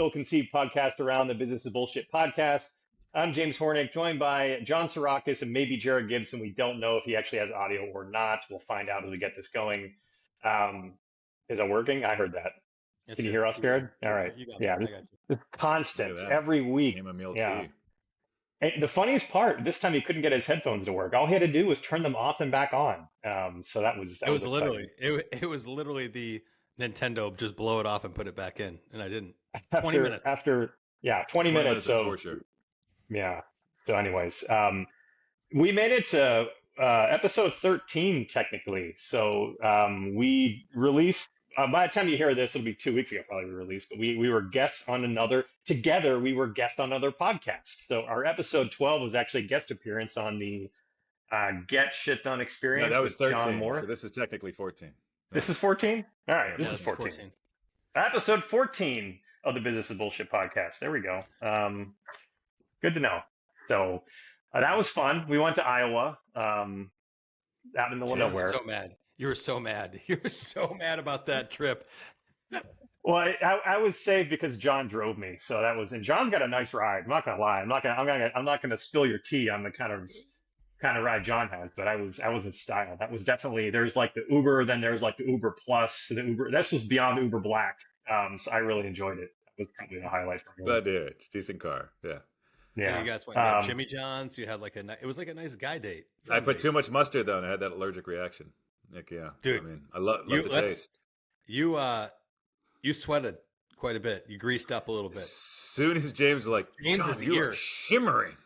ill-conceived podcast around the Business is Bullshit podcast. I'm James Hornick, joined by John Sarakis and maybe Jared Gibson. We don't know if he actually has audio or not. We'll find out as we get this going. Is it working? I heard that. Can you hear us, Jared? All right. Yeah, it's constant every week. Name a meal yeah. tea. And the funniest part, this time he couldn't get his headphones to work. All he had to do was turn them off and back on. So that was it was literally the Nintendo just blow it off and put it back in, and I didn't. 20 minutes. 20 minutes. So torture. Yeah. So anyways, we made it to episode 13 technically. So we released. By the time you hear this, it'll be 2 weeks ago probably we released, but we were guests on another podcast. So our episode 12 was actually a guest appearance on the Get Shit Done experience. No, that was 13. John Moore. So this is technically 14. This is 14? All right, Yeah, this is 14. Episode 14 of the Business is Bullshit podcast. There we go. Good to know. So that was fun. We went to Iowa, out in the middle of nowhere. So mad. You were so mad. You were so mad about that trip. Well, I was saved because John drove me, so that was. And John's got a nice ride. I'm not gonna lie. I'm not gonna spill your tea on the kind of ride John has. But I was in style. That was definitely. There's like the Uber, then there's like the Uber Plus, the Uber. This was beyond Uber Black. So I really enjoyed it. That was probably the highlight for me. Glad to hear it. Decent car. Yeah. Yeah. You guys went to Jimmy John's. You had like it was like a nice guy date. I put too much mustard though, and I had that allergic reaction. Like, yeah, dude. I mean, I love the taste. You sweated quite a bit. You greased up a little bit. As soon as James was like, James's you ear are shimmering.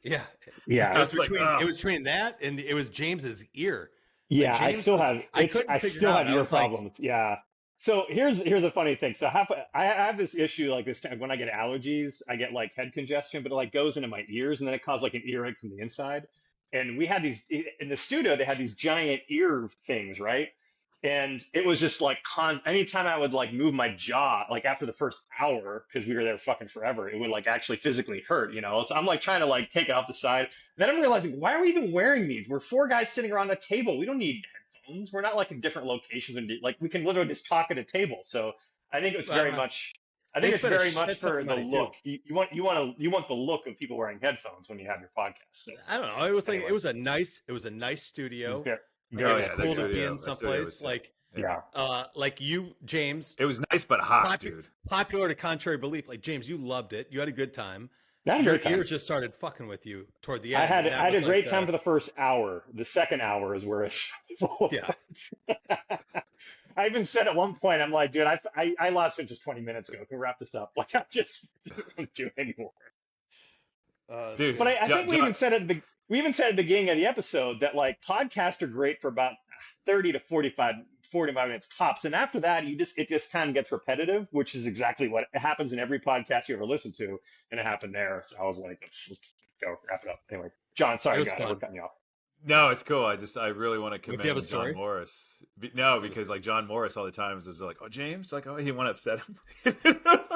Yeah. Yeah. It was between that and it was James's ear. Yeah, I still have ear problems. Yeah. So here's a funny thing. So I have this issue like this time when I get allergies, I get like head congestion, but it like goes into my ears and then it causes like an earache from the inside. And we had these in the studio, they had these giant ear things, right? And it was just like anytime I would like move my jaw, like after the first hour, because we were there fucking forever, it would like actually physically hurt, you know? So I'm like trying to like take it off the side. Then I'm realizing, why are we even wearing these? We're four guys sitting around a table. We don't need headphones. We're not like in different locations and like we can literally just talk at a table. So I think it's very much. I think it's very much for the look. You want the look of people wearing headphones when you have your podcast. So, I don't know. It was like it was a nice studio. It was cool to be in someplace like like you, James. It was nice but hot, dude. Popular to contrary belief. Like James, you loved it. You had a good time. Your ears just started fucking with you toward the end. I had a great time for the first hour. The second hour is where it's I even said at one point, I'm like, dude, I lost it just 20 minutes ago. Can we wrap this up? Like, I just don't do it anymore. Dude, but I think we even said at the beginning of the episode that like podcasts are great for about 30 to 40 minutes tops, and after that, it just kind of gets repetitive, which is exactly what happens in every podcast you ever listen to, and it happened there. So I was like, let's go wrap it up. Anyway, John, sorry, we're cutting you off. No, it's cool. I really want to commend John Morris. No, because like John Morris all the time was like, oh, James, like, oh, he didn't want to upset him.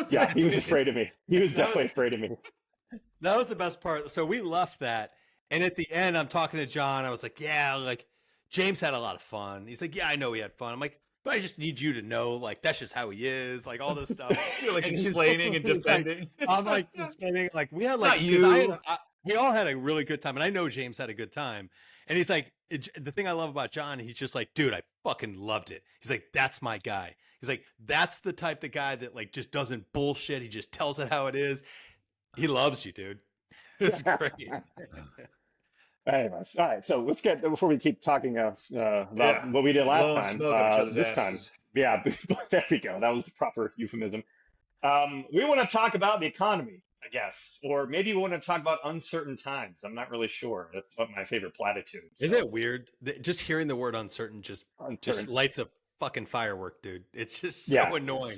Yeah, he was afraid of me. He was definitely afraid of me. That was the best part. So we left that, and at the end, I'm talking to John. I was like, yeah, like James had a lot of fun. He's like, yeah, I know he had fun. I'm like, but I just need you to know, like, that's just how he is, like all this stuff. You're like explaining and defending. Like, I'm like defending, like we had like we all had a really good time, and I know James had a good time. And he's like, the thing I love about John, he's just like, dude, I fucking loved it. He's like, that's my guy. He's like, that's the type of guy that like just doesn't bullshit. He just tells it how it is. He loves you, dude. It's great. Anyways, all right. So let's get before we keep talking about what we did last time. This time, there we go. That was the proper euphemism. We want to talk about the economy, I guess, or maybe we want to talk about uncertain times. I'm not really sure. That's what my favorite platitude. So. Isn't it weird? Just hearing the word uncertain just lights a fucking firework, dude. It's just so annoying.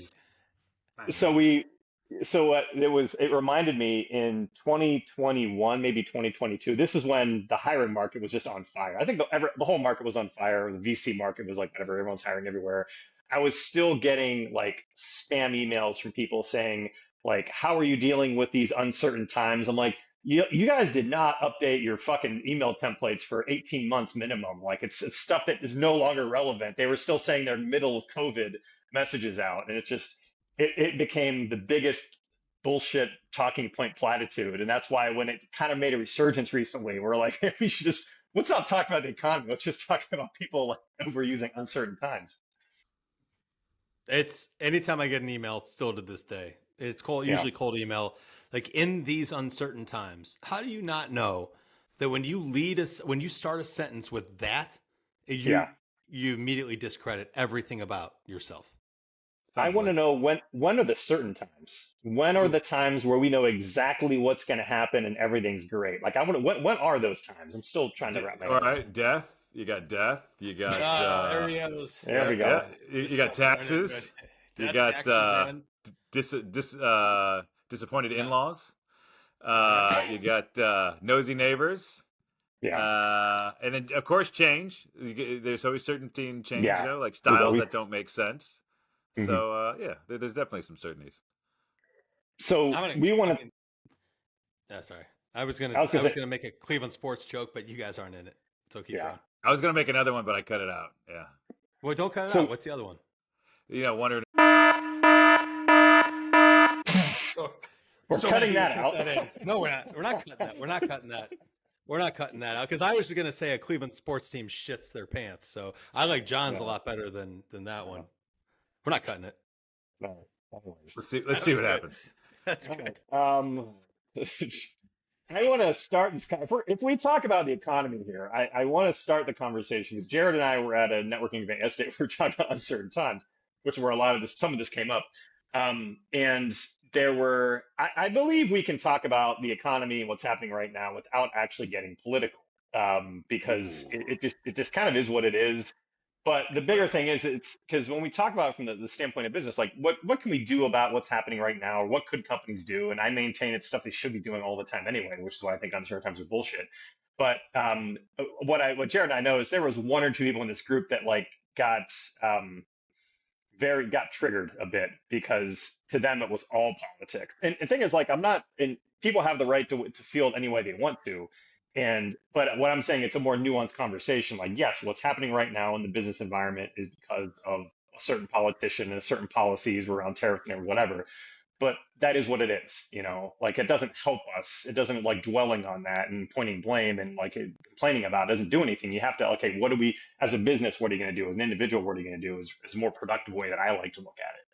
It reminded me in 2021, maybe 2022. This is when the hiring market was just on fire. I think the whole market was on fire. The VC market was like whatever. Everyone's hiring everywhere. I was still getting like spam emails from people saying like, how are you dealing with these uncertain times? I'm like, you guys did not update your fucking email templates for 18 months minimum. Like it's stuff that is no longer relevant. They were still saying their middle of COVID messages out. And it's just, it became the biggest bullshit talking point platitude. And that's why when it kind of made a resurgence recently, we're like, hey, we should just, let's not talk about the economy. Let's just talk about people like overusing uncertain times. It's anytime I get an email, still to this day, it's usually cold email. Like in these uncertain times, how do you not know that when you start a sentence with that, you immediately discredit everything about yourself? I want to know when are the certain times? When are the times where we know exactly what's going to happen and everything's great? Like when are those times? I'm still trying to wrap my head around. All right, death. You got death. You got there he goes. There we go. Yeah. You got taxes. You got disappointed in-laws. You got nosy neighbors. Yeah. And then of course change. There's always certainty in change, Yeah. you know, like styles that don't make sense. So there's definitely some certainties. So we want to. Sorry, I was gonna make a Cleveland sports joke, but you guys aren't in it, so keep going. I was gonna make another one, but I cut it out. Yeah. Well, don't cut it out. What's the other one? You know, wondering. We're cutting that out. No, we're not. We're not cutting that. We're not cutting that. We're not cutting that out because I was just gonna say a Cleveland sports team shits their pants. So I like John's a lot better than that one. We're not cutting it. No. Let's see what happens. That's good. I want to start this. If we talk about the economy here, I want to start the conversation because Jared and I were at a networking event yesterday. We were talking about uncertain times, which is where some of this came up. And there were, I believe we can talk about the economy and what's happening right now without actually getting political, because it just kind of is what it is. But the bigger thing is, it's because when we talk about it from the standpoint of business, like what can we do about what's happening right now, or what could companies do? And I maintain it's stuff they should be doing all the time anyway, which is why I think uncertain times are bullshit. But what Jared and I know is there was one or two people in this group that like got triggered a bit because to them it was all politics. And the thing is, like, people have the right to feel it any way they want to. But what I'm saying, it's a more nuanced conversation. Like, yes, what's happening right now in the business environment is because of a certain politician and certain policies around tariff and whatever. But that is what it is, you know. Like, it doesn't help us. It doesn't like dwelling on that and pointing blame and like complaining about it doesn't do anything. You have to, okay, what do we as a business? What are you going to do as an individual? What are you going to do? Is a more productive way that I like to look at it.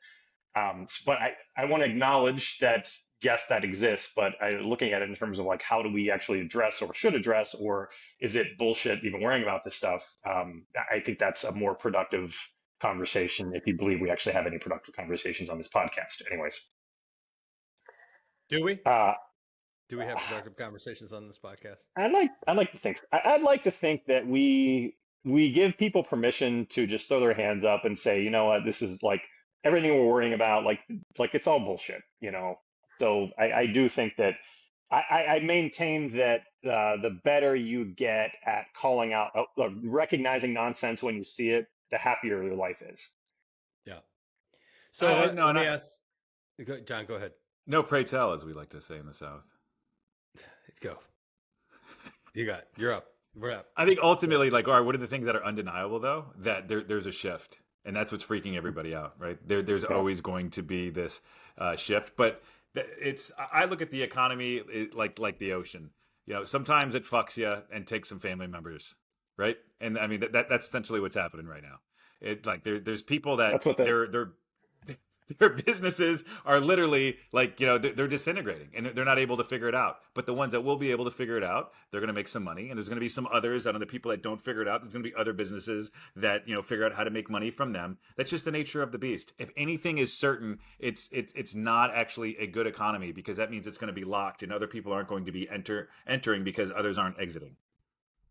But I want to acknowledge that, yes, that exists, but looking at it in terms of like, how do we actually address or should address, or is it bullshit even worrying about this stuff? I think that's a more productive conversation if you believe we actually have any productive conversations on this podcast. Anyways. Do we? Do we have productive conversations on this podcast? I'd like to think. I'd like to think that we give people permission to just throw their hands up and say, you know what, this is like everything we're worrying about, like it's all bullshit, you know. So I do think that I maintain that the better you get at calling out, recognizing nonsense when you see it, the happier your life is. Yeah. So let me ask. John, go ahead. No, pray tell, as we like to say in the South. Go. You're up. We're up. I think ultimately, like, all right, what are the things that are undeniable, though? That there's a shift. And that's what's freaking everybody out, right? There's always going to be this shift. But I look at the economy like the ocean. You know, sometimes it fucks you and takes some family members, right? And I mean, that's essentially what's happening right now. There's people that their businesses are literally like, you know, they're disintegrating and they're not able to figure it out. But the ones that will be able to figure it out, they're going to make some money. And there's going to be some others out of the people that don't figure it out. There's going to be other businesses that, you know, figure out how to make money from them. That's just the nature of the beast. If anything is certain, it's not actually a good economy, because that means it's going to be locked and other people aren't going to be entering because others aren't exiting.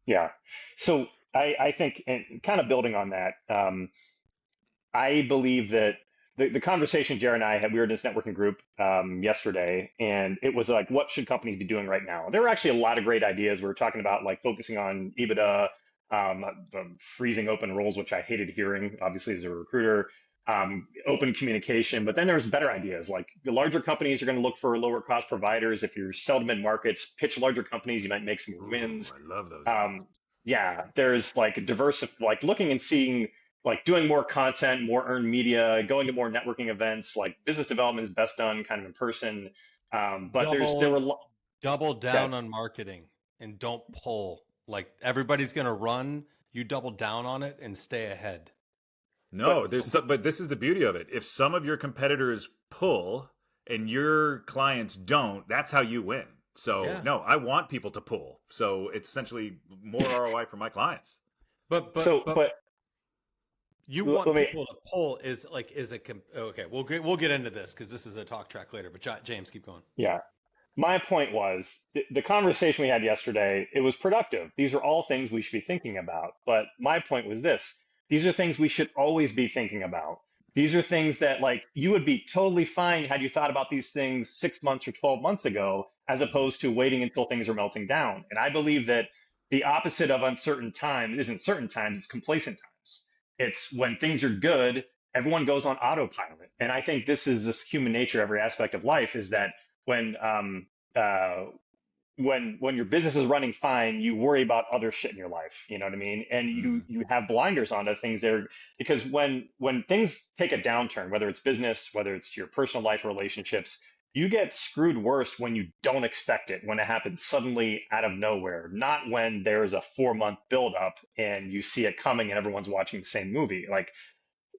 Yeah. So I think, and kind of building on that, I believe that the conversation Jared and I had, we were in this networking group yesterday, and it was like, what should companies be doing right now? There were actually a lot of great ideas. We were talking about like focusing on EBITDA, freezing open roles, which I hated hearing, obviously, as a recruiter, open communication. But then there's better ideas, like the larger companies are going to look for lower cost providers. If you're seldom in markets, pitch larger companies, you might make some wins. I love those. Yeah, there's like like looking and seeing like doing more content, more earned media, going to more networking events. Like business development is best done kind of in person. But there were double down on marketing and don't pull. Like everybody's going to run, you double down on it and stay ahead. No, but this is the beauty of it. If some of your competitors pull and your clients don't, that's how you win. So no, I want people to pull. So it's essentially more ROI for my clients. But you want people to pull okay. We'll get into this because this is a talk track later. But James, keep going. Yeah. My point was the conversation we had yesterday, it was productive. These are all things we should be thinking about. But my point was this. These are things we should always be thinking about. These are things that like you would be totally fine had you thought about these things 6 months or 12 months ago, as opposed to waiting until things are melting down. And I believe that the opposite of uncertain time isn't certain times, it's complacent times. It's when things are good, everyone goes on autopilot. And I think this is this human nature, every aspect of life is that when your business is running fine, you worry about other shit in your life. You know what I mean? And you have blinders onto things there because when things take a downturn, whether it's business, whether it's your personal life relationships, you get screwed worse when you don't expect it, when it happens suddenly out of nowhere, not when there's a 4-month buildup and you see it coming and everyone's watching the same movie. Like,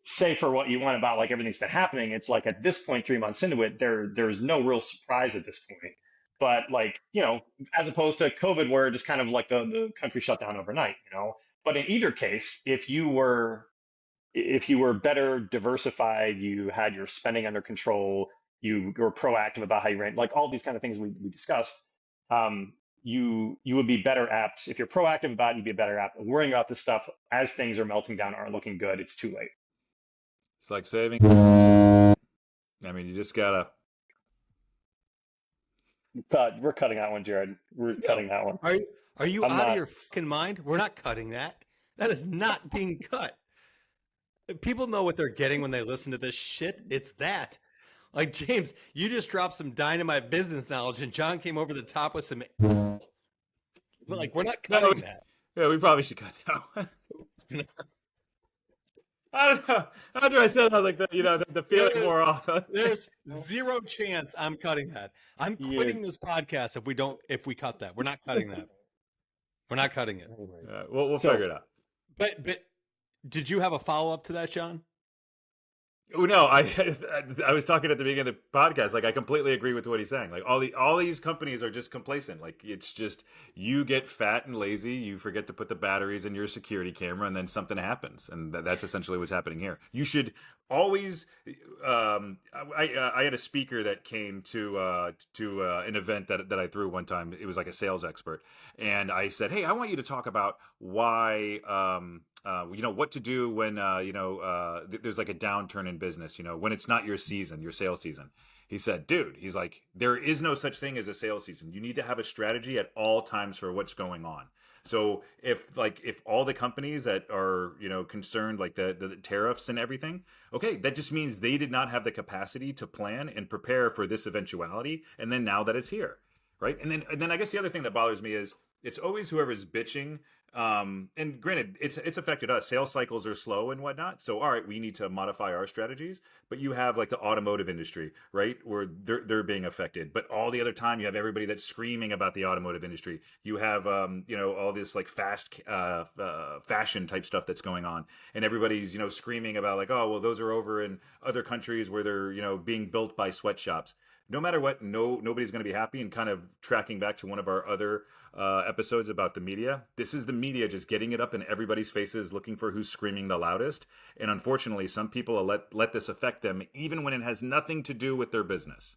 say for what you want about like everything's been happening, it's like at this point, 3 months into it, there's no real surprise at this point. But like, as opposed to COVID, where just kind of like the country shut down overnight, But in either case, if you were better diversified, you had your spending under control, you were proactive about how you ran, like all these kind of things we discussed, you would be better apt. If you're proactive about it, you'd be better apt. Worrying about this stuff as things are melting down, aren't looking good, it's too late. It's like saving. I mean, you just gotta. We're cutting that one, Jared. We're cutting that one. Are you out of your fucking mind? We're not cutting that. That is not being cut. People know what they're getting when they listen to this shit. It's that. Like, James, you just dropped some dynamite business knowledge, and John came over the top with some. Like, we're not cutting that. Yeah, we probably should cut that one. I don't know. After I said that, like the feeling wore off. There's zero chance I'm cutting that. I'm quitting this podcast if we cut that. We're not cutting that. We're not cutting it. We'll figure it out. But did you have a follow up to that, John? Oh, no, I was talking at the beginning of the podcast. Like, I completely agree with what he's saying. Like, all these companies are just complacent. Like, it's just you get fat and lazy. You forget to put the batteries in your security camera, and then something happens. And that's essentially what's happening here. You should always. I had a speaker that came to an event that I threw one time. It was like a sales expert, and I said, "Hey, I want you to talk about why." What to do when, there's like a downturn in business, when it's not your season, your sales season. He said, dude, he's like, there is no such thing as a sales season. You need to have a strategy at all times for what's going on. So if all the companies that are, concerned, like the tariffs and everything, okay, that just means they did not have the capacity to plan and prepare for this eventuality. And then now that it's here, right? And then I guess the other thing that bothers me is it's always whoever's bitching. And granted, it's affected us. Sales cycles are slow and whatnot. So, all right, we need to modify our strategies. But you have like the automotive industry, right, where they're being affected. But all the other time, you have everybody that's screaming about the automotive industry. You have all this like fast fashion type stuff that's going on, and everybody's screaming about like, oh well, those are over in other countries where they're being built by sweatshops. No matter what, nobody's going to be happy. And kind of tracking back to one of our other episodes about the media, this is the media just getting it up in everybody's faces, looking for who's screaming the loudest. And unfortunately, some people let this affect them, even when it has nothing to do with their business.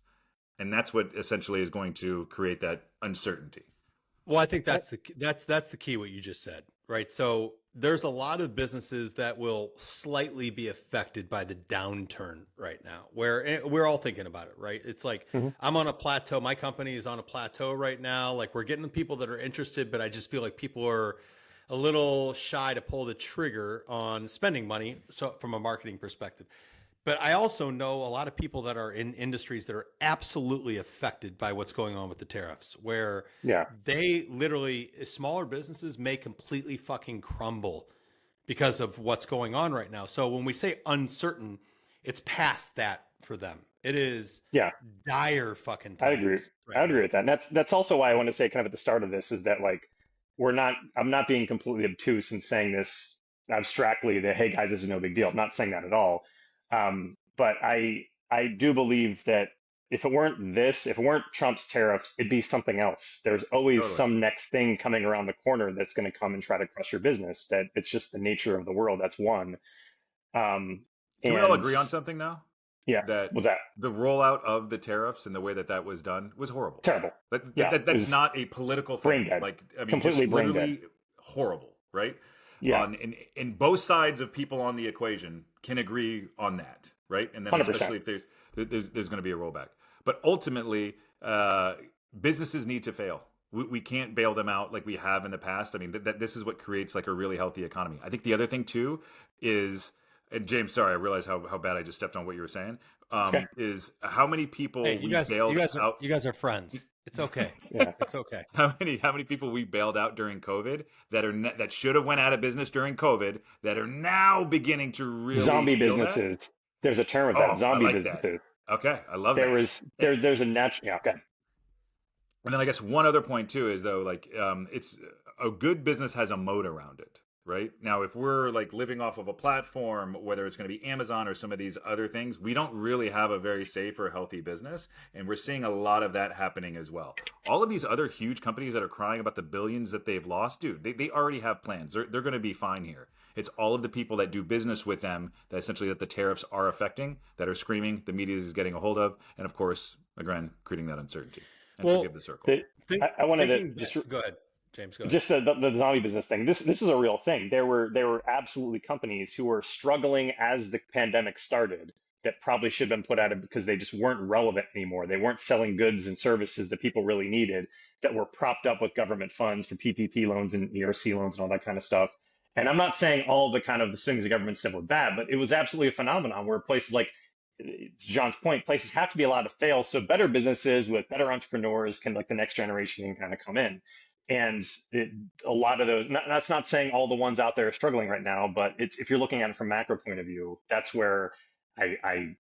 And that's what essentially is going to create that uncertainty. Well, I think that's the key, what you just said, right? So there's a lot of businesses that will slightly be affected by the downturn right now, where we're all thinking about it, right? It's like, I'm on a plateau. My company is on a plateau right now. Like, we're getting the people that are interested, but I just feel like people are a little shy to pull the trigger on spending money. So from a marketing perspective. But I also know a lot of people that are in industries that are absolutely affected by what's going on with the tariffs, where they literally, smaller businesses may completely fucking crumble because of what's going on right now. So when we say uncertain, it's past that for them. It is dire fucking times. I agree. Right I agree now. with that. And that's also why I want to say kind of at the start of this is that like I'm not being completely obtuse and saying this abstractly that, hey guys, this is no big deal. I'm not saying that at all. But I do believe that if it weren't Trump's tariffs, it'd be something else. There's always some next thing coming around the corner that's going to come and try to crush your business. That it's just the nature of the world. That's one. Can we all agree on something now? Yeah. That was that the rollout of the tariffs and the way that was done was horrible. Terrible. That's not a political thing. Brain dead. Like, I mean, completely just brain literally dead. horrible, right? Yeah. In both sides of people on the equation can agree on that, right? And then 100%. especially if there's going to be a rollback. But ultimately, businesses need to fail. We can't bail them out like we have in the past. I mean, this is what creates like a really healthy economy. I think the other thing too is, and James, sorry, I realize how bad I just stepped on what you were saying. Is how many people bailed out. You guys are friends. It's okay. It's okay. How many people we bailed out during COVID that should have went out of business during COVID that are now beginning to really zombie businesses. That? There's a term of that. Zombie like businesses. That. Okay, I love that. There's a natural. Yeah. Okay. And then I guess one other point too is though, like, it's a good business has a moat around it. Right now, if we're like living off of a platform, whether it's going to be Amazon or some of these other things, we don't really have a very safe or healthy business. And we're seeing a lot of that happening as well. All of these other huge companies that are crying about the billions that they've lost, dude, they already have plans. They're going to be fine here. It's all of the people that do business with them that essentially that the tariffs are affecting, that are screaming, the media is getting a hold of, and of course, again, creating that uncertainty. And forgive the circle. I wanted to just go ahead. James, go ahead. Just the zombie business thing. This is a real thing. There were absolutely companies who were struggling as the pandemic started that probably should have been put out of because they just weren't relevant anymore. They weren't selling goods and services that people really needed, that were propped up with government funds for PPP loans and ERC loans and all that kind of stuff. And I'm not saying all the kind of the things the government said were bad, but it was absolutely a phenomenon where places like, to John's point, places have to be allowed to fail. So better businesses with better entrepreneurs can, like the next generation, can kind of come in. And a lot of those, that's not saying all the ones out there are struggling right now, but if you're looking at it from a macro point of view, that's where I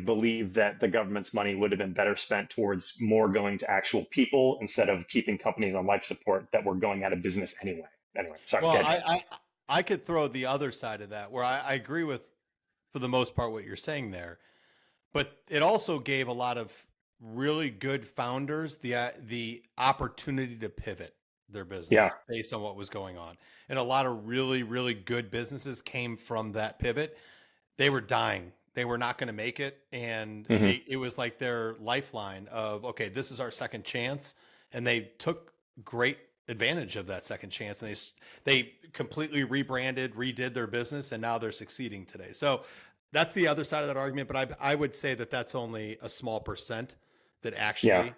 believe that the government's money would have been better spent towards more going to actual people instead of keeping companies on life support that were going out of business anyway. Sorry. Well, I could throw the other side of that where I agree with, for the most part, what you're saying there, but it also gave a lot of really good founders the opportunity to pivot their business based on what was going on. And a lot of really, really good businesses came from that pivot. They were dying. They were not going to make it. And it was like their lifeline of, okay, this is our second chance. And they took great advantage of that second chance. And they completely rebranded, redid their business, and now they're succeeding today. So that's the other side of that argument. But I would say that that's only a small percent that actually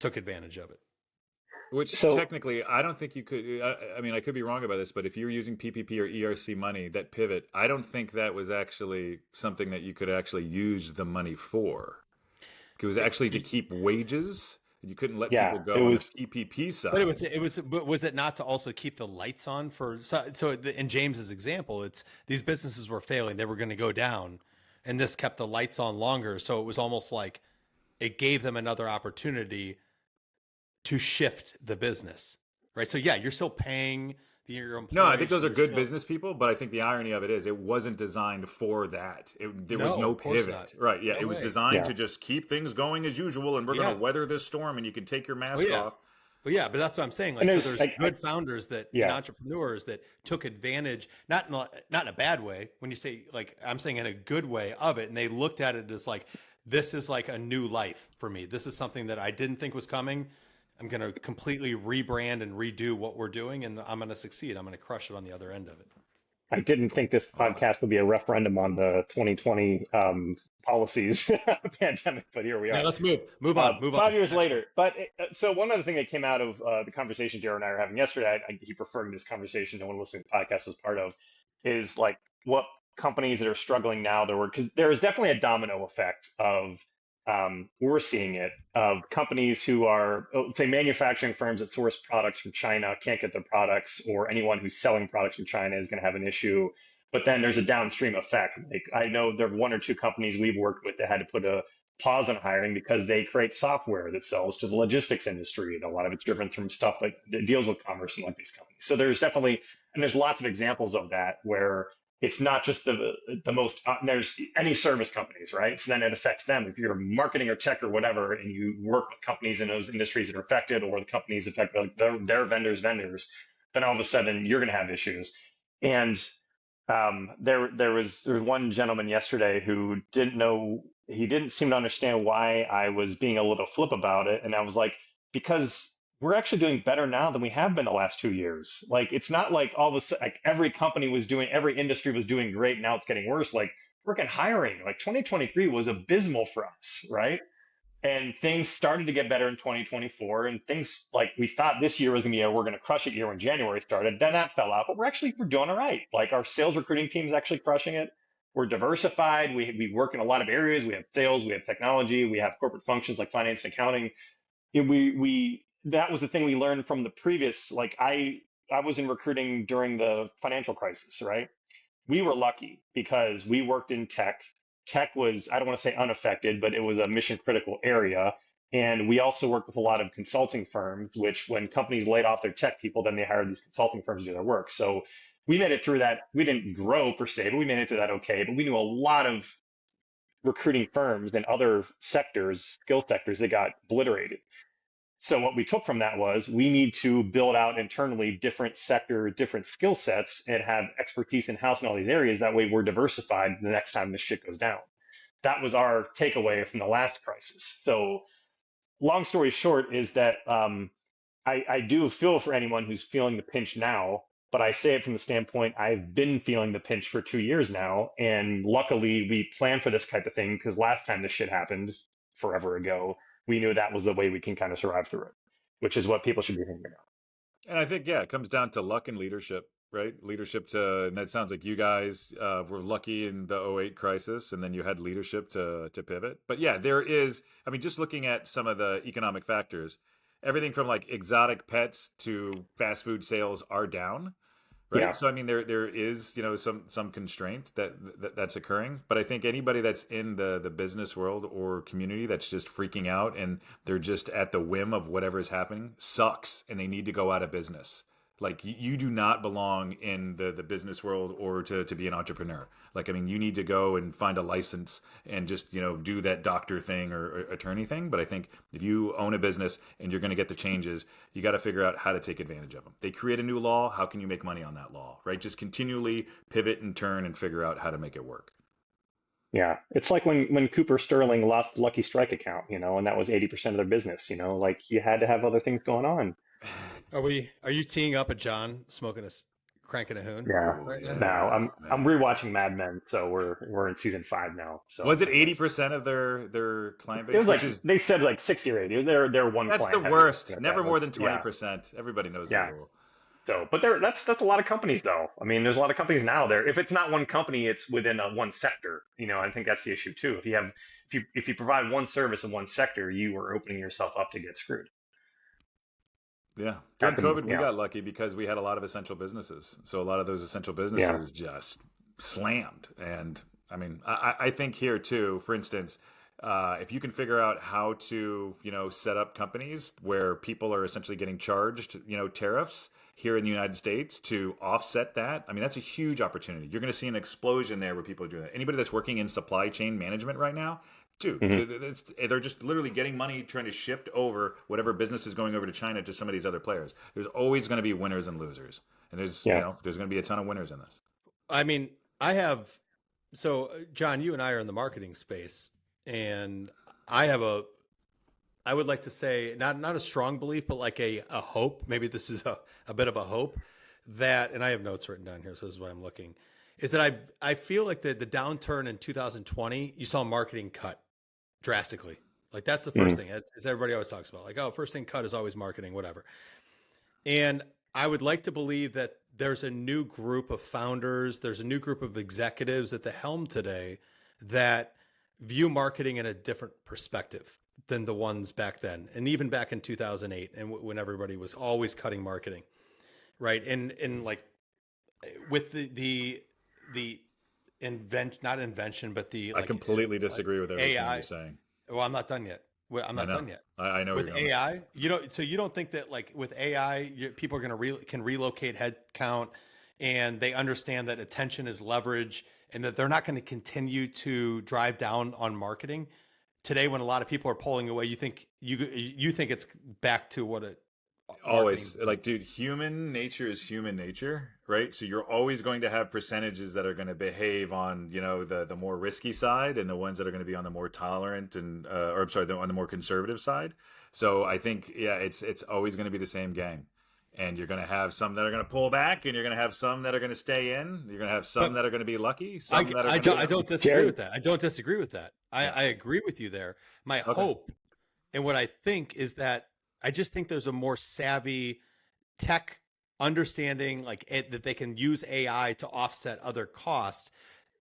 took advantage of it. Which technically, I don't think you could. I mean, I could be wrong about this, but if you were using PPP or ERC money, that pivot, I don't think that was actually something that you could actually use the money for. It was actually to keep wages. You couldn't let people go on the PPP side. But was it not to also keep the lights on for? So in James's example, it's these businesses were failing; they were going to go down, and this kept the lights on longer. So it was almost like it gave them another opportunity to shift the business, right? So yeah, you're still paying your employees. No, I think those are good business people, but I think the irony of it is it wasn't designed for that. There was no pivot. Right, yeah. It was designed to just keep things going as usual, and we're going to weather this storm, and you can take your mask off. Well, yeah, but that's what I'm saying. Like, so there's good founders and entrepreneurs that took advantage, not in a bad way. When you say, like, I'm saying in a good way of it, and they looked at it as like, this is like a new life for me. This is something that I didn't think was coming. I'm going to completely rebrand and redo what we're doing, and I'm going to succeed. I'm going to crush it on the other end of it. I didn't think this podcast would be a referendum on the 2020 policies pandemic, but here we are. Yeah, let's move on. 5 years later. But so one other thing that came out of the conversation Jared and I were having yesterday, I keep referring to this conversation, no one listening to the podcast was part of, is like what companies that are struggling now, because there is definitely a domino effect of we're seeing it of companies who are, say, manufacturing firms that source products from China can't get their products, or anyone who's selling products from China is going to have an issue. But then there's a downstream effect. Like, I know there are one or two companies we've worked with that had to put a pause on hiring because they create software that sells to the logistics industry. And a lot of it's driven from stuff that deals with commerce and like these companies. So there's definitely, and there's lots of examples of that where it's not just the most, there's any service companies, right? So then it affects them. If you're marketing or tech or whatever, and you work with companies in those industries that are affected, or the companies affected, like their vendors, then all of a sudden you're going to have issues. And there was one gentleman yesterday who he didn't seem to understand why I was being a little flip about it. And I was like, because we're actually doing better now than we have been the last 2 years. Like, it's not like all of a sudden, like every industry was doing great. Now it's getting worse. Like, freaking hiring, like 2023 was abysmal for us, right? And things started to get better in 2024. And things like we thought this year was going to be we're going to crush it year when January started. Then that fell out, but we're doing all right. Like, our sales recruiting team is actually crushing it. We're diversified. We work in a lot of areas. We have sales, we have technology, we have corporate functions like finance and accounting. That was the thing we learned from the previous, like I was in recruiting during the financial crisis, right? We were lucky because we worked in tech. Tech was, I don't want to say unaffected, but it was a mission critical area. And we also worked with a lot of consulting firms, which when companies laid off their tech people, then they hired these consulting firms to do their work. So we made it through that. We didn't grow per se, but we made it through that okay. But we knew a lot of recruiting firms and other sectors, skill sectors, that got obliterated. So what we took from that was we need to build out internally different sector, different skill sets, and have expertise in-house in all these areas. That way we're diversified the next time this shit goes down. That was our takeaway from the last crisis. So long story short is that I do feel for anyone who's feeling the pinch now, but I say it from the standpoint, I've been feeling the pinch for 2 years now. And luckily we planned for this type of thing, because last time this shit happened forever ago, we knew that was the way we can kind of survive through it, which is what people should be thinking about. And I think, yeah, it comes down to luck and leadership, right? Leadership and that sounds like you guys were lucky in the '08 crisis, and then you had leadership to pivot. But yeah, there is, I mean, just looking at some of the economic factors, everything from like exotic pets to fast food sales are down. Right. Yeah. So I mean, there is, some constraint that's occurring, but I think anybody that's in the business world or community that's just freaking out and they're just at the whim of whatever is happening sucks, and they need to go out of business. Like, you do not belong in the business world or to be an entrepreneur. Like, I mean, you need to go and find a license and just, do that doctor thing or attorney thing. But I think if you own a business and you're going to get the changes, you got to figure out how to take advantage of them. They create a new law. How can you make money on that law, right? Just continually pivot and turn and figure out how to make it work. Yeah. It's like when Cooper Sterling lost the Lucky Strike account, and that was 80% of their business, like you had to have other things going on. Are you teeing up a John cranking a hoon? Yeah. Right now? No, I'm rewatching Mad Men, so we're in season 5 now. So was it 80% of their client base? It was like they said like 60 or 80. They're one. That's client the worst. heavy. Never more than 20%. Yeah. Everybody knows that rule. So, but that's a lot of companies though. I mean, there's a lot of companies now there. If it's not one company, it's within one sector. I think that's the issue too. If you provide one service in one sector, you are opening yourself up to get screwed. Yeah. During COVID, we got lucky because we had a lot of essential businesses. So a lot of those essential businesses just slammed. And I mean, I think here too, for instance, if you can figure out how to, set up companies where people are essentially getting charged, tariffs here in the United States to offset that, I mean, that's a huge opportunity. You're going to see an explosion there where people are doing that. Anybody that's working in supply chain management right now, dude, they're just literally getting money, trying to shift over whatever business is going over to China to some of these other players. There's always going to be winners and losers. And there's going to be a ton of winners in this. I mean, so John, you and I are in the marketing space, and I would like to say not a strong belief, but like a hope. Maybe this is a bit of a hope that, and I have notes written down here, so this is why I'm looking, is that I feel like the downturn in 2020, you saw marketing cut drastically. Like, that's the first thing, as everybody always talks about. Like, first thing cut is always marketing, whatever. And I would like to believe that there's a new group of founders, there's a new group of executives at the helm today that view marketing in a different perspective than the ones back then, and even back in 2008, and when everybody was always cutting marketing, right? And like with the not invention, but the I completely disagree with everything AI. you're saying. Well, I'm not done yet. I'm not done yet. I know With AI, so you don't think that like with AI, people are going to can relocate head count, and they understand that attention is leverage, and that they're not going to continue to drive down on marketing today when a lot of people are pulling away. You think it's back to what it always like, dude, human nature is human nature, right? So you're always going to have percentages that are going to behave on, you know, the more risky side, and the ones that are going to be on the more tolerant and or I'm sorry, on the more conservative side. So I think, yeah, it's always going to be the same game. And you're going to have some that are going to pull back, and you're going to have some that are going to stay in. You're going to have some that are going to be lucky. Some that are I don't disagree with that. I don't disagree with that. I agree with you there. My hope and what I think is that I just think there's a more savvy tech understanding, like that they can use AI to offset other costs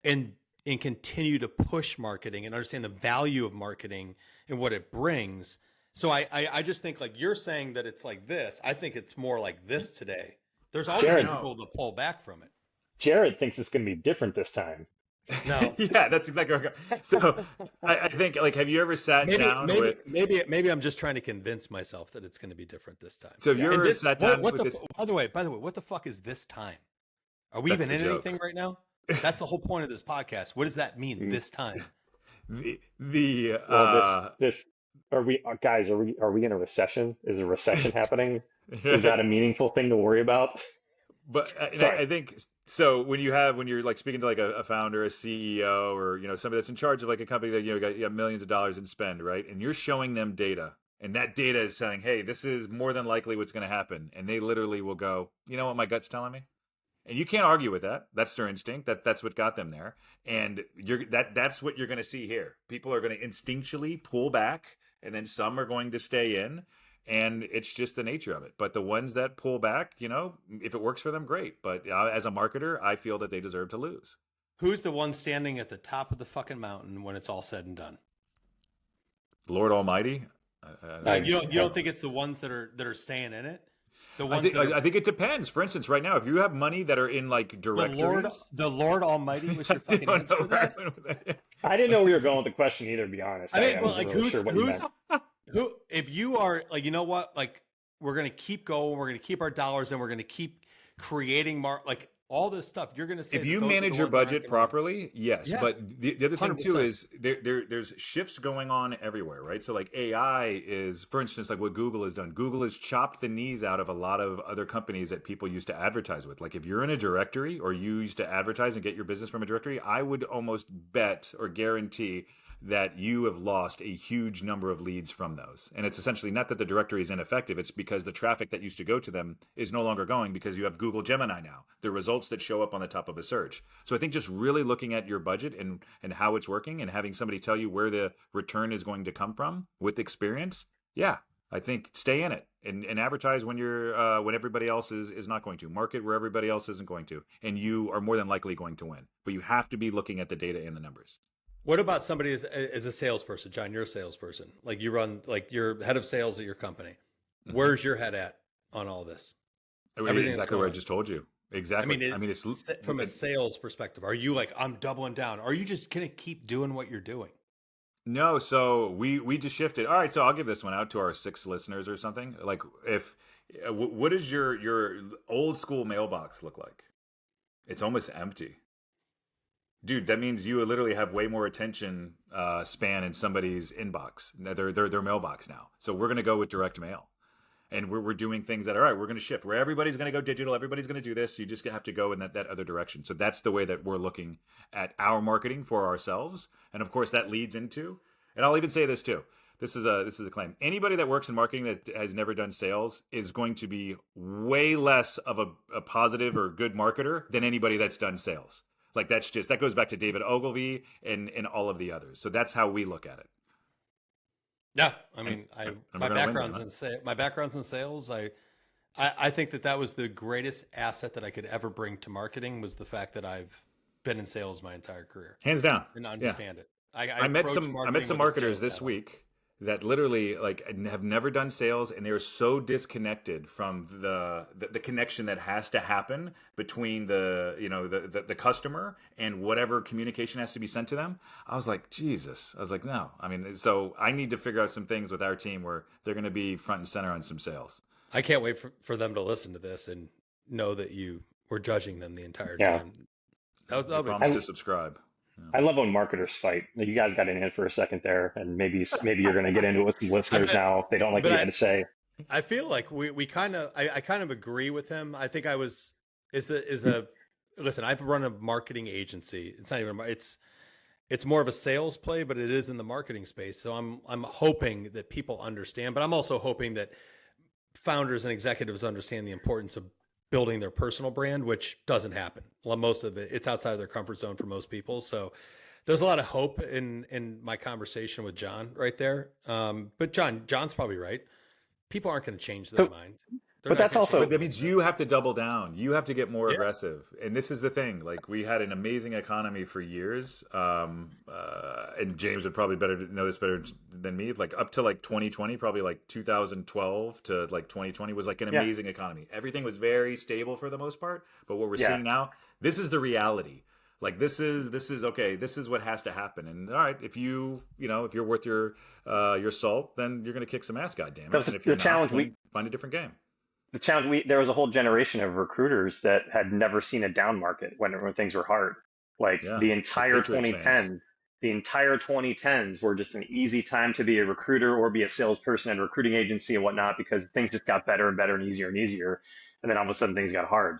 and continue to push marketing and understand the value of marketing and what it brings. So I just think, like you're saying that it's like this. I think it's more like this today. There's always people to pull back from it. Jared thinks it's going to be different this time. No. Yeah, that's exactly right. So I think, like, have you ever sat down with? Maybe I'm just trying to convince myself that it's going to be different this time. So have you ever sat down with this? By the way, what the fuck is this time? Are we even in anything right now? That's the whole point of this podcast. What does that mean? This time? Are we guys? Are we in a recession? Is a recession happening? Is that a meaningful thing to worry about? But I think so. When you're like speaking to like a founder, a CEO, or, you know, somebody that's in charge of like a company that, you know, you got millions of dollars in spend, right? And you're showing them data, and that data is saying, hey, this is more than likely what's going to happen, and they literally will go, you know what, my gut's telling me. And you can't argue with that. That's their instinct. That's what got them there. And that's what you're going to see here. People are going to instinctually pull back, and then some are going to stay in. And it's just the nature of it. But the ones that pull back, you know, if it works for them, great. But as a marketer, I feel that they deserve to lose. Who's the one standing at the top of the fucking mountain when it's all said and done? Lord Almighty. You don't think it's the ones that are staying in it? I think it depends. For instance, right now, if you have money that are in like directories, the Lord Almighty was your fucking answer for that. I didn't know where you were going with the question either, to be honest. I mean, like who, if you are like, you know what, like we're going to keep going, we're going to keep our dollars, and we're going to keep creating like all this stuff. You're going to say if you manage your budget properly, yes. Yeah. But the other thing 100%. Too is there's shifts going on everywhere, right? So like AI is, for instance, like what Google has done. Google has chopped the knees out of a lot of other companies that people used to advertise with. Like if you're in a directory or you used to advertise and get your business from a directory, I would almost bet or guarantee that you have lost a huge number of leads from those. And it's essentially not that the directory is ineffective. It's because the traffic that used to go to them is no longer going because you have Google Gemini now, the results that show up on the top of a search. So I think just really looking at your budget and how it's working and having somebody tell you where the return is going to come from with experience. Yeah, I think stay in it and advertise when you're when everybody else is not going to. Market where everybody else isn't going to. And you are more than likely going to win. But you have to be looking at the data and the numbers. What about somebody as a salesperson? John, you're a salesperson. Like you run, like you're head of sales at your company. Mm-hmm. Where's your head at on all this? Everything exactly what I just told you. Exactly. I mean, it's from a sales perspective. Are you like, I'm doubling down? Or are you just going to keep doing what you're doing? No. So we just shifted. All right. So I'll give this one out to our 6 listeners or something. Like what does your old school mailbox look like? It's almost empty. Dude, that means you literally have way more attention span in somebody's inbox, their mailbox now. So we're going to go with direct mail. And we're doing things that, all right, we're going to shift. Where everybody's going to go digital, everybody's going to do this. You just have to go in that other direction. So that's the way that we're looking at our marketing for ourselves. And of course, that leads into, and I'll even say this too. This is a claim. Anybody that works in marketing that has never done sales is going to be way less of a positive or good marketer than anybody that's done sales. Like that goes back to David Ogilvy and all of the others. So that's how we look at it. Yeah, I mean, my background's in sales. I think that was the greatest asset that I could ever bring to marketing was the fact that I've been in sales my entire career. Hands down. And understand it. I met some marketers this week that literally like have never done sales, and they're so disconnected from the connection that has to happen between the customer and whatever communication has to be sent to them. I was like, Jesus. I was like, no. I mean, so I need to figure out some things with our team where they're going to be front and center on some sales. I can't wait for them to listen to this and know that you were judging them the entire time. That'll promise to subscribe. I love when marketers fight. You guys got in for a second there, and maybe you're going to get into it with some listeners now. If they don't like what you had to say. I feel like we kind of I kind of agree with him. I think listen. I've run a marketing agency. It's not even it's more of a sales play, but it is in the marketing space. So I'm hoping that people understand, but I'm also hoping that founders and executives understand the importance of building their personal brand, which doesn't happen. Well, most of it's outside of their comfort zone for most people. So there's a lot of hope in my conversation with John right there. But John's probably right. People aren't going to change their mind. But that's also, but that means you have to double down. You have to get more aggressive. And this is the thing. Like, we had an amazing economy for years. And James would probably know this better than me. Like, up to like 2020, probably like 2012 to like 2020 was like an amazing economy. Everything was very stable for the most part. But what we're seeing now, this is the reality. Like, this is okay. This is what has to happen. And all right, if you're worth your salt, then you're going to kick some ass, goddammit. And if you're not, then find a different game. The challenge, there was a whole generation of recruiters that had never seen a down market when things were hard. Like the entire 2010s were just an easy time to be a recruiter or be a salesperson at a recruiting agency and whatnot, because things just got better and better and easier and easier. And then all of a sudden things got hard.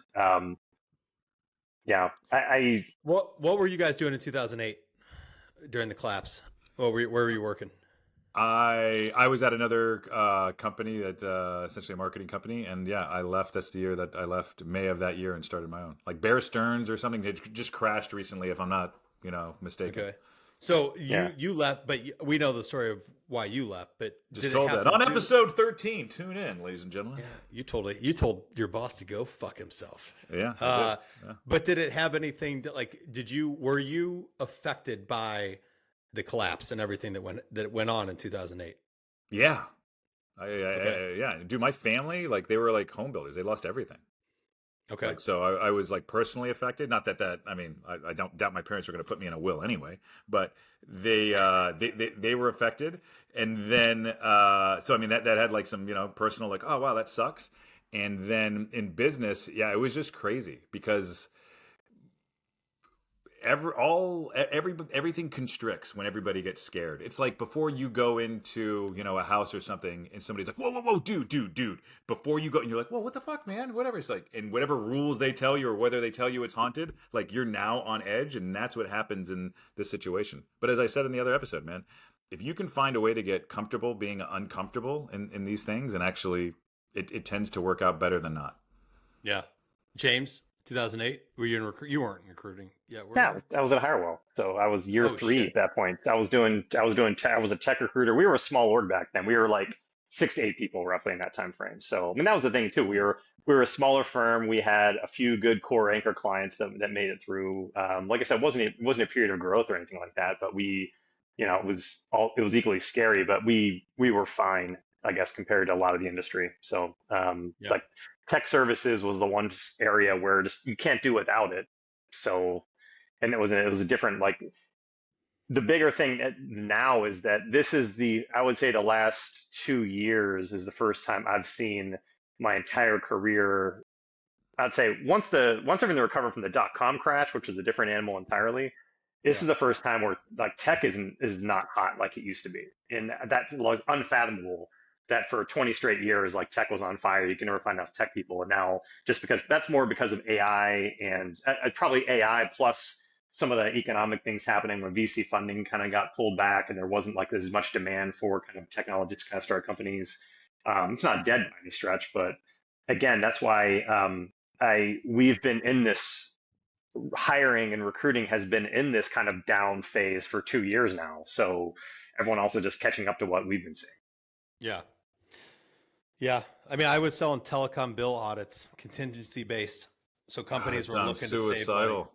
What were you guys doing in 2008 during the collapse? Where were you working? I was at another company that essentially a marketing company, and I left. That's the year that I left, May of that year, and started my own, like Bear Stearns or something. It just crashed recently, if I'm not mistaken. Okay, so you left, but we know the story of why you left. But just told that on episode 13. Tune in, ladies and gentlemen. Yeah, you told your boss to go fuck himself. Yeah. But did it have anything to, like? Were you affected by the collapse and everything that went on in 2008? Yeah. Dude, my family, like, they were like home builders. They lost everything. Okay. Like, so I was like personally affected. Not that I mean, I don't doubt my parents were going to put me in a will anyway, but they were affected. And then, so I mean, that had like some, personal, like, oh wow, that sucks. And then in business, it was just crazy because everything constricts when everybody gets scared. It's like before you go into a house or something, and somebody's like, whoa, dude, before you go, and you're like, whoa, what the fuck, man, whatever. It's like, and whatever rules they tell you or whether they tell you it's haunted, like, you're now on edge, and that's what happens in this situation. But as I said in the other episode, man, if you can find a way to get comfortable being uncomfortable in these things, and actually it tends to work out better than not. Yeah. James, 2008, were you in you weren't in recruiting yet? I was at Hirewell, so I was year 3 at that point. I was a tech recruiter. We were a small org back then. We were like 6 to 8 people roughly in that time frame. So I mean, that was the thing too. We were a smaller firm. We had a few good core anchor clients that made it through. Like I said, it wasn't a period of growth or anything like that, but it was equally scary, but we were fine, I guess, compared to a lot of the industry. So like tech services was the one area where just you can't do without it. So, and it was a different, like, the bigger thing now is that I would say the last 2 years is the first time I've seen my entire career. I'd say once everything recovered from the .com crash, which is a different animal entirely, this is the first time where like tech is not hot like it used to be. And that was unfathomable, that for 20 straight years, like, tech was on fire. You can never find enough tech people. And now, just that's more because of AI and probably AI plus some of the economic things happening when VC funding kind of got pulled back and there wasn't like as much demand for kind of technology to kind of start companies. It's not dead by any stretch, but again, that's why we've been in this, hiring and recruiting has been in this kind of down phase for 2 years now. So everyone also just catching up to what we've been seeing. Yeah. I mean, I was selling telecom bill audits, contingency based. So companies were looking to save money.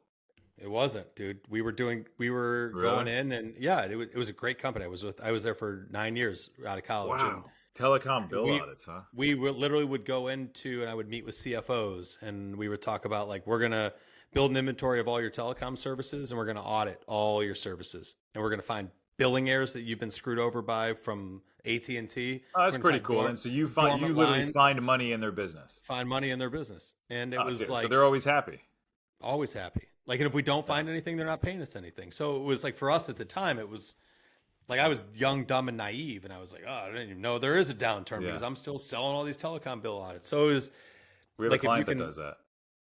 It wasn't, dude. We were going in, and yeah, it was a great company. I was there for 9 years out of college. Wow. Telecom And bill audits, huh? we literally would go into, and I would meet with CFOs, and we would talk about like, we're going to build an inventory of all your telecom services, and we're going to audit all your services, and we're going to find billing errors that you've been screwed over by from AT&T. Oh, that's pretty cool. And so you literally find money in their business. Find money in their business. And it was dude, like, so they're always happy. Always happy. Like, and if we don't find anything, they're not paying us anything. So it was like, for us at the time, it was like, I was young, dumb, and naive. And I was like, oh, I didn't even know there is a downturn because I'm still selling all these telecom bill audits. So it was. We have like, a client that does that.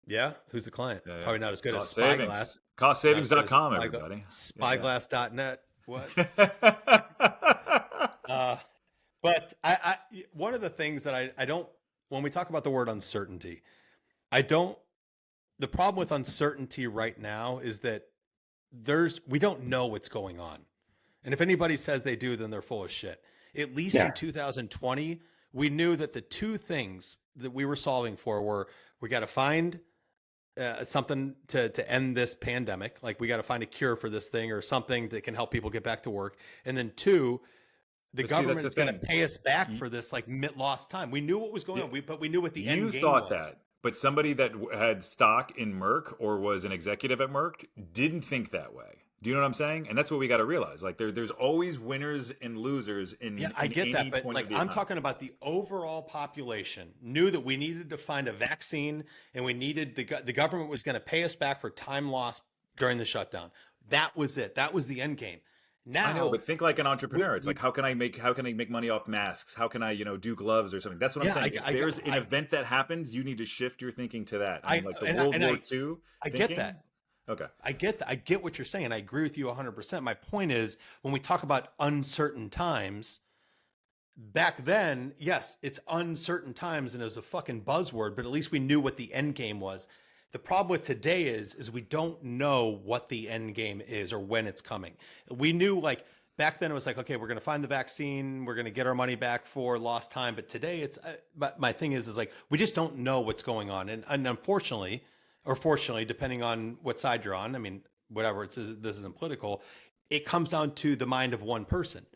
Yeah. Who's the client? Yeah, yeah. Probably not as good Cost as Spyglass. Costsavings.com, everybody. Spyglass.net. What? But I one of the things that I don't, when we talk about the word uncertainty, the problem with uncertainty right now is that we don't know what's going on. And if anybody says they do, then they're full of shit. At least in 2020, we knew that the two things that we were solving for were, we got to find something to end this pandemic. Like, we got to find a cure for this thing or something that can help people get back to work. And then two, the government is going to pay us back for this like lost time. We knew what was going on, but we knew what the end game was. You thought that. But somebody that had stock in Merck or was an executive at Merck didn't think that way. Do you know what I'm saying? And that's what we got to realize. Like, there's always winners and losers in I get that, but like I'm talking about the overall population knew that we needed to find a vaccine, and we needed the government was going to pay us back for time lost during the shutdown. That was it. That was the end game. Now, I know, but think like an entrepreneur. It's like, how can I make money off masks? How can I, do gloves or something? That's what I'm saying. If there's an event that happens, you need to shift your thinking to that. I mean, like the World War II. I get that. Okay. I get that. I get what you're saying. I agree with you 100%. My point is, when we talk about uncertain times, back then, yes, it's uncertain times and it was a fucking buzzword, but at least we knew what the end game was. The problem with today is we don't know what the end game is or when it's coming. We knew, like, back then it was like, okay, we're going to find the vaccine, we're going to get our money back for lost time. But today it's, but my thing is like, we just don't know what's going on. And unfortunately, or fortunately, depending on what side you're on, I mean, whatever, this isn't political, it comes down to the mind of one person.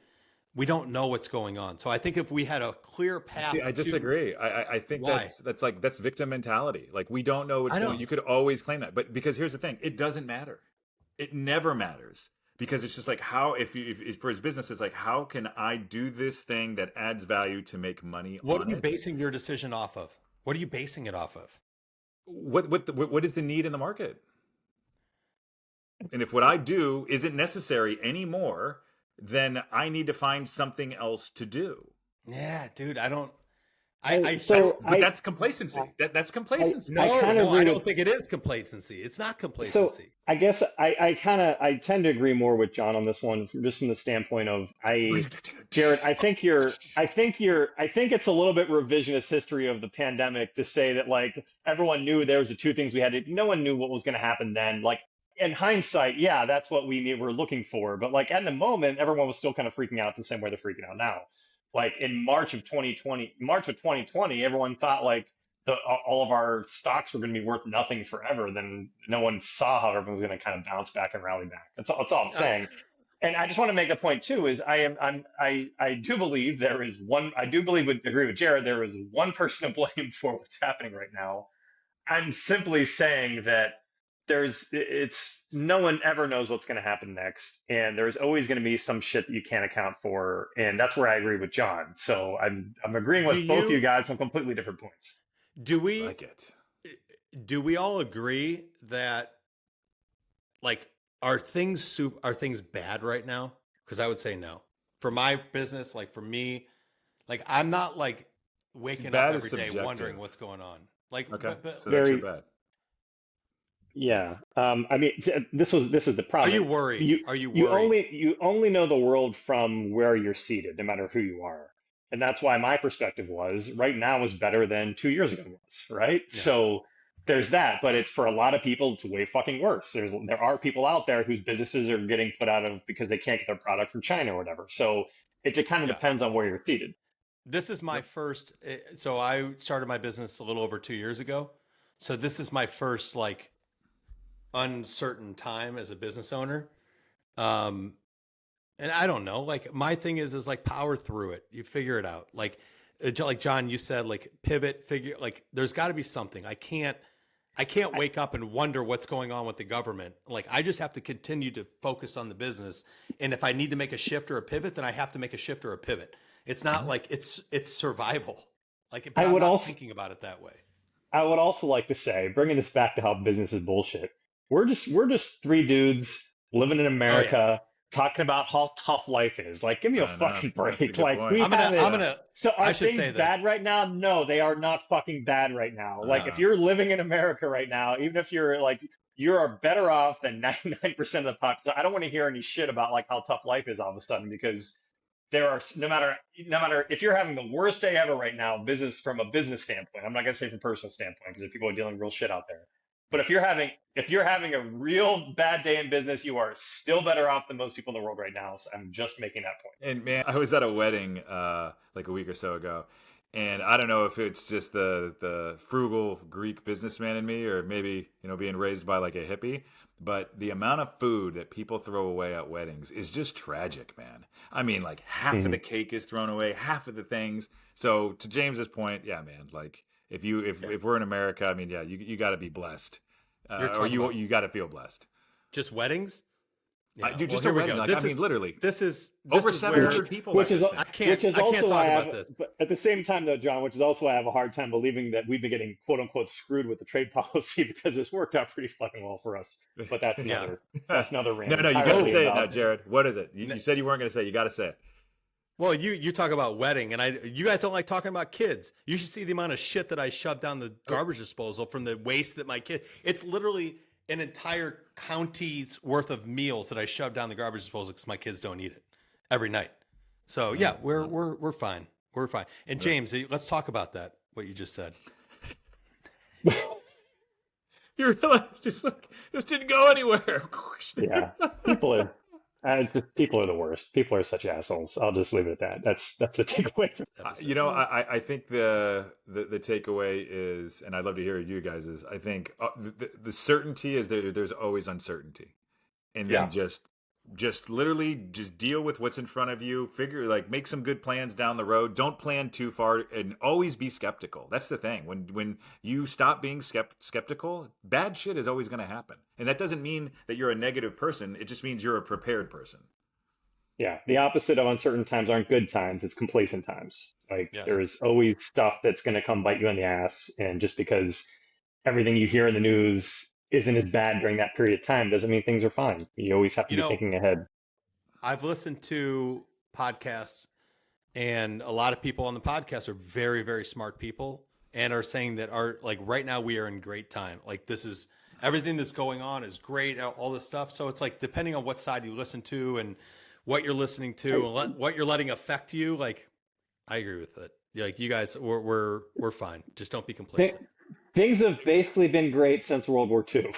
We don't know what's going on. So I think if we had a clear path. See, I disagree. I think that's victim mentality. Like, we don't know what's going on. You could always claim that. But because here's the thing, it doesn't matter. It never matters. Because it's just like, how, if for his business, it's like, how can I do this thing that adds value to make money on it? What are you basing your decision off of? What are you basing it off of? What is the need in the market? And if what I do isn't necessary anymore, then I need to find something else to do. Yeah, dude, I don't. But that's complacency. That's complacency. I don't think it is complacency. It's not complacency. So I guess I tend to agree more with John on this one, just from the standpoint of Jared. I think it's a little bit revisionist history of the pandemic to say that, like, everyone knew there was the two things we had to. No one knew what was going to happen then. Like, in hindsight, yeah, that's what we were looking for. But like, at the moment, everyone was still kind of freaking out the same way they're freaking out now. Like, in March of 2020, everyone thought like all of our stocks were going to be worth nothing forever. Then no one saw how everyone was going to kind of bounce back and rally back. That's all I'm saying. And I just want to make the point too, is I do believe there is one, would agree with Jared, there is one person to blame for what's happening right now. I'm simply saying that no one ever knows what's going to happen next, and there's always going to be some shit that you can't account for, and that's where I agree with John. So I'm agreeing with both of you guys on completely different points. Do we all agree that, like, are things bad right now? Because I would say no. For my business, like, for me, like, I'm not like waking up every day wondering what's going on. Like, okay, so very that's bad. Yeah. I mean, this is the problem. Are you worried? You only know the world from where you're seated, no matter who you are. And that's why my perspective was right now is better than 2 years ago was, right? Yeah. So there's that, but it's for a lot of people, it's way fucking worse. There are people out there whose businesses are getting put out of because they can't get their product from China or whatever. So it kind of depends on where you're seated. This is my first. So I started my business a little over 2 years ago. So this is my first, like, uncertain time as a business owner. And I don't know, like my thing is like power through it. You figure it out. Like John, you said, like pivot, figure, like there's got to be something. I can't wake up and wonder what's going on with the government. Like I just have to continue to focus on the business. And if I need to make a shift or a pivot, then I have to make a shift or a pivot. It's not like it's survival. Like, but I'm not thinking about it that way. I would also like to say, bringing this back to how business is bullshit. We're just three dudes living in America, talking about how tough life is. Like, give me a fucking break. Like, So are things bad right now? No, they are not fucking bad right now. Like, if you're living in America right now, even if you're like, you are better off than 99% of the population. I don't want to hear any shit about like how tough life is all of a sudden, because there are no matter if you're having the worst day ever right now, from a business standpoint. I'm not gonna say from a personal standpoint, because people are dealing with real shit out there. But if you're having a real bad day in business, you are still better off than most people in the world right now. So I'm just making that point. And man, I was at a wedding like a week or so ago, and I don't know if it's just the frugal Greek businessman in me, or maybe being raised by like a hippie. But the amount of food that people throw away at weddings is just tragic, man. I mean, like half of the cake is thrown away, half of the things. So to James's point, yeah, man, like if we're in America, I mean, yeah, you got to be blessed, or you got to feel blessed. Just weddings. Yeah. Dude, just a wedding. Like, I mean, literally. This is over 700 people. Which is I can't talk about this. But at the same time, though, John, which is also why I have a hard time believing that we've been getting quote unquote screwed with the trade policy, because it's worked out pretty fucking well for us. But that's another rant. No, you got to say it now, Jared. What is it? You said you weren't going to say it. You got to say it. Well, you talk about wedding, and you guys don't like talking about kids. You should see the amount of shit that I shoved down the garbage disposal from the waste that my kid. It's literally an entire county's worth of meals that I shove down the garbage disposal because my kids don't eat it every night. So yeah, we're fine. We're fine. And James, let's talk about that. What you just said. You realize this didn't go anywhere. Yeah, people are the worst. People are such assholes. I'll just leave it at that. That's the takeaway. I think the takeaway is, and I'd love to hear you guys is, I think the certainty is there's always uncertainty, and then just literally just deal with what's in front of you. Make some good plans down the road. Don't plan too far, and always be skeptical. That's the thing. When you stop being skeptical, bad shit is always going to happen. And that doesn't mean that you're a negative person. It just means you're a prepared person. Yeah. The opposite of uncertain times aren't good times. It's complacent times. There's always stuff that's going to come bite you in the ass. And just because everything you hear in the news isn't as bad during that period of time doesn't mean things are fine. You always have to be thinking ahead. I've listened to podcasts, and a lot of people on the podcast are very, very smart people, and are saying that right now we are in great time. Like, this is everything that's going on is great, all this stuff. So it's like, depending on what side you listen to and what you're listening to and what you're letting affect you. Like, I agree with it. Like, you guys, we're fine. Just don't be complacent. Things have basically been great since World War II.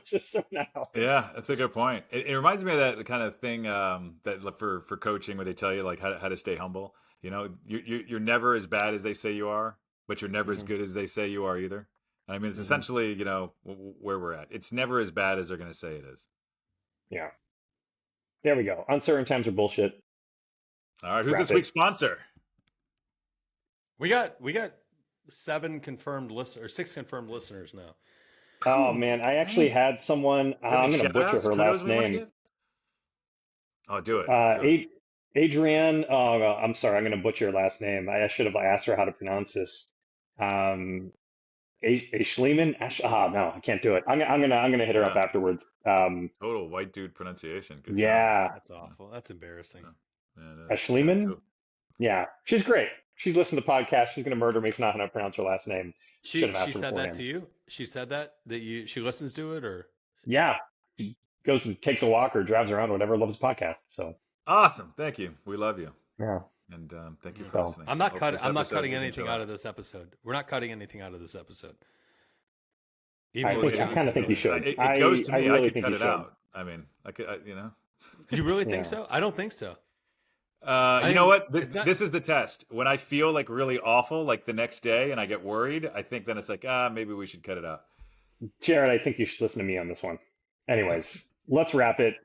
Just so now. Yeah, that's a good point. It reminds me of that kind of thing that for coaching, where they tell you like how to stay humble. You're never as bad as they say you are, but you're never as good as they say you are either. I mean, it's essentially where we're at. It's never as bad as they're going to say it is. Yeah. There we go. Uncertain times are bullshit. All right, who's this week's sponsor? We got 6 confirmed listeners now. Oh man, I actually had someone. I'm going to butcher her last name. Oh, do it. Adrienne. Oh, I'm sorry. I'm going to butcher her last name. I should have asked her how to pronounce this. Schleeman. No, I can't do it. I'm gonna hit her up afterwards. Total white dude pronunciation. Good yeah, job. That's awful. That's embarrassing. Schleeman. Yeah, she's great. She's listened to the podcast. She's going to murder me for not how to pronounce her last name. She said that to you? She said that she listens to it, or? Yeah. She goes and takes a walk or drives around or whatever, loves the podcast. So awesome. Thank you. We love you. Yeah. And thank you for listening. I'm not cutting anything out of this episode. We're not cutting anything out of this episode. I kind of think you should. It goes to me. I could cut it out. I mean, I could, You really think so? I don't think so. You know what? This is the test. When I feel like really awful, like the next day, and I get worried, I think then it's like, maybe we should cut it out. Jared, I think you should listen to me on this one. Anyways, let's wrap it.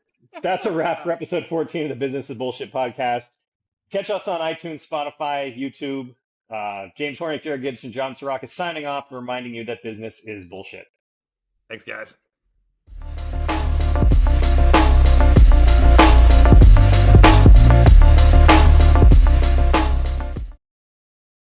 That's a wrap for episode 14 of the Business is Bullshit podcast. Catch us on iTunes, Spotify, YouTube. James Hornick, Jared Gibson, John Soraka signing off and reminding you that business is bullshit. Thanks, guys.